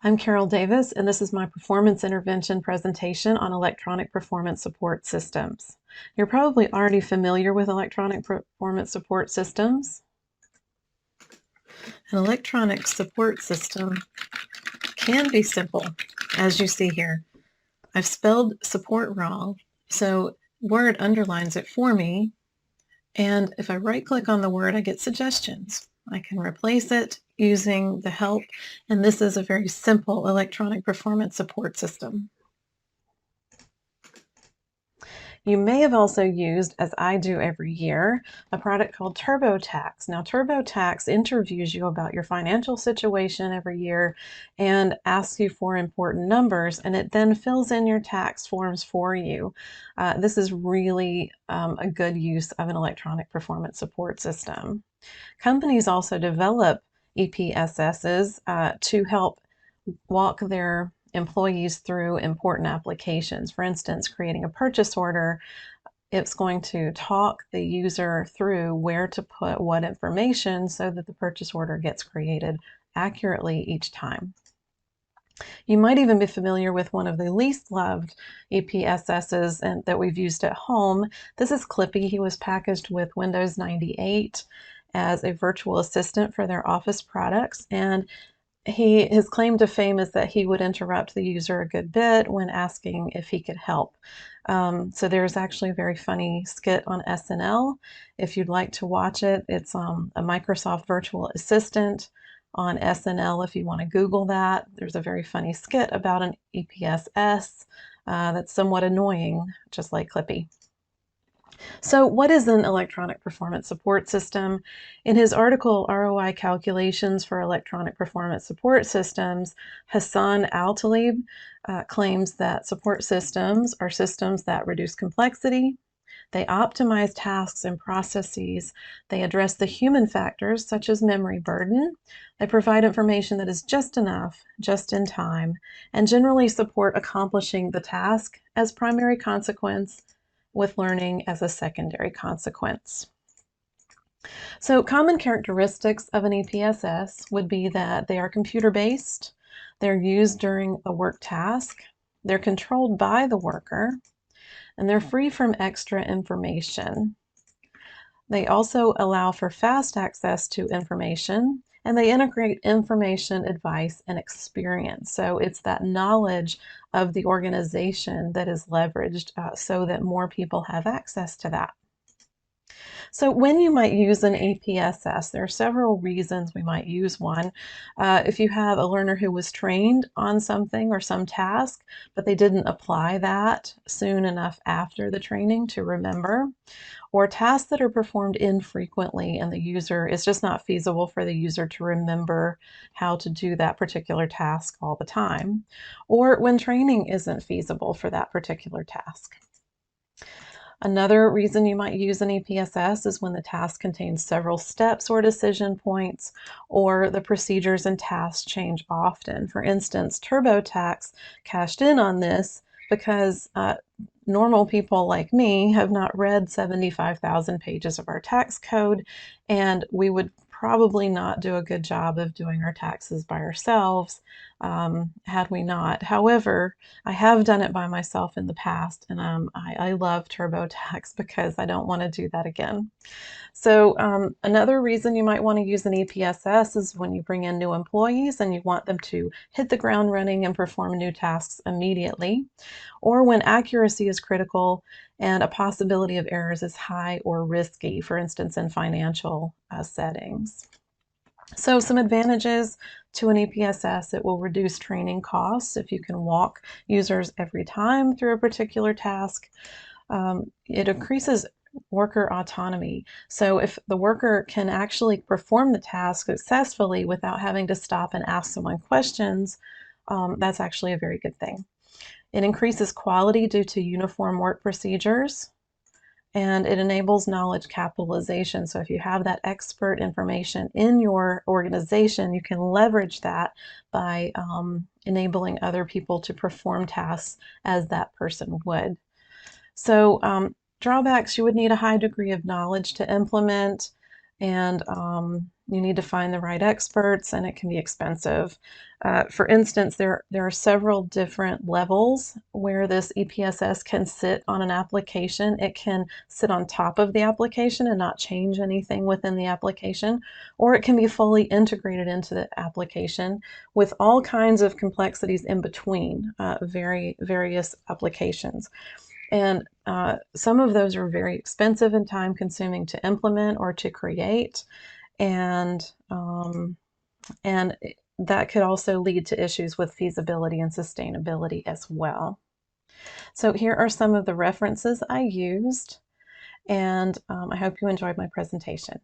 I'm Carol Davis, and this is my performance intervention presentation on electronic performance support systems. You're probably already familiar with electronic performance support systems. An electronic support system can be simple, as you see here. I've spelled support wrong, so Word underlines it for me, and if I right-click on the word, I get suggestions. I can replace it using the help, and this is a very simple electronic performance support system. You may have also used, as I do every year, a product called TurboTax. Now, TurboTax interviews you about your financial situation every year and asks you for important numbers, and it then fills in your tax forms for you. This is really a good use of an electronic performance support system. Companies also develop EPSSs to help walk their employees through important applications. For instance, creating a purchase order, it's going to talk the user through where to put what information so that the purchase order gets created accurately each time. You might even be familiar with one of the least loved EPSSs that we've used at home. This is Clippy. He was packaged with Windows 98 as a virtual assistant for their Office products, and his claim to fame is that he would interrupt the user a good bit when asking if he could help. So there's actually a very funny skit on SNL. If you'd like to watch it, it's a Microsoft virtual assistant on SNL. If you want to Google that, there's a very funny skit about an EPSS that's somewhat annoying, just like Clippy. So what is an electronic performance support system? In his article, ROI Calculations for Electronic Performance Support Systems, Hassan Al-Talib claims that support systems are systems that reduce complexity, they optimize tasks and processes, they address the human factors such as memory burden, they provide information that is just enough, just in time, and generally support accomplishing the task as primary consequence with learning as a secondary consequence. So common characteristics of an EPSS would be that they are computer-based, they're used during a work task, they're controlled by the worker, and they're free from extra information. They also allow for fast access to information, and they integrate information, advice, and experience. So it's that knowledge of the organization that is leveraged so that more people have access to that. So when you might use an EPSS, there are several reasons we might use one. If you have a learner who was trained on something or some task, but they didn't apply that soon enough after the training to remember, or tasks that are performed infrequently and the user is just not feasible for the user to remember how to do that particular task all the time, or when training isn't feasible for that particular task. Another reason you might use an EPSS is when the task contains several steps or decision points, or the procedures and tasks change often. For instance, TurboTax cashed in on this because normal people like me have not read 75,000 pages of our tax code, and we would probably not do a good job of doing our taxes by ourselves had we not. However, I have done it by myself in the past, and I love TurboTax because I don't want to do that again. So another reason you might want to use an EPSS is when you bring in new employees and you want them to hit the ground running and perform new tasks immediately, or when accuracy is critical and a possibility of errors is high or risky, for instance, in financial settings. So some advantages to an EPSS: it will reduce training costs if you can walk users every time through a particular task. It increases worker autonomy. So if the worker can actually perform the task successfully without having to stop and ask someone questions, that's actually a very good thing. It increases quality due to uniform work procedures, and it enables knowledge capitalization. So if you have that expert information in your organization, you can leverage that by enabling other people to perform tasks as that person would. So drawbacks: you would need a high degree of knowledge to implement, and You need to find the right experts, and it can be expensive. For instance, there are several different levels where this EPSS can sit on an application. It can sit on top of the application and not change anything within the application, or it can be fully integrated into the application with all kinds of complexities in between various applications. And some of those are very expensive and time consuming to implement or to create. And and that could also lead to issues with feasibility and sustainability as well. So here are some of the references I used, and I hope you enjoyed my presentation.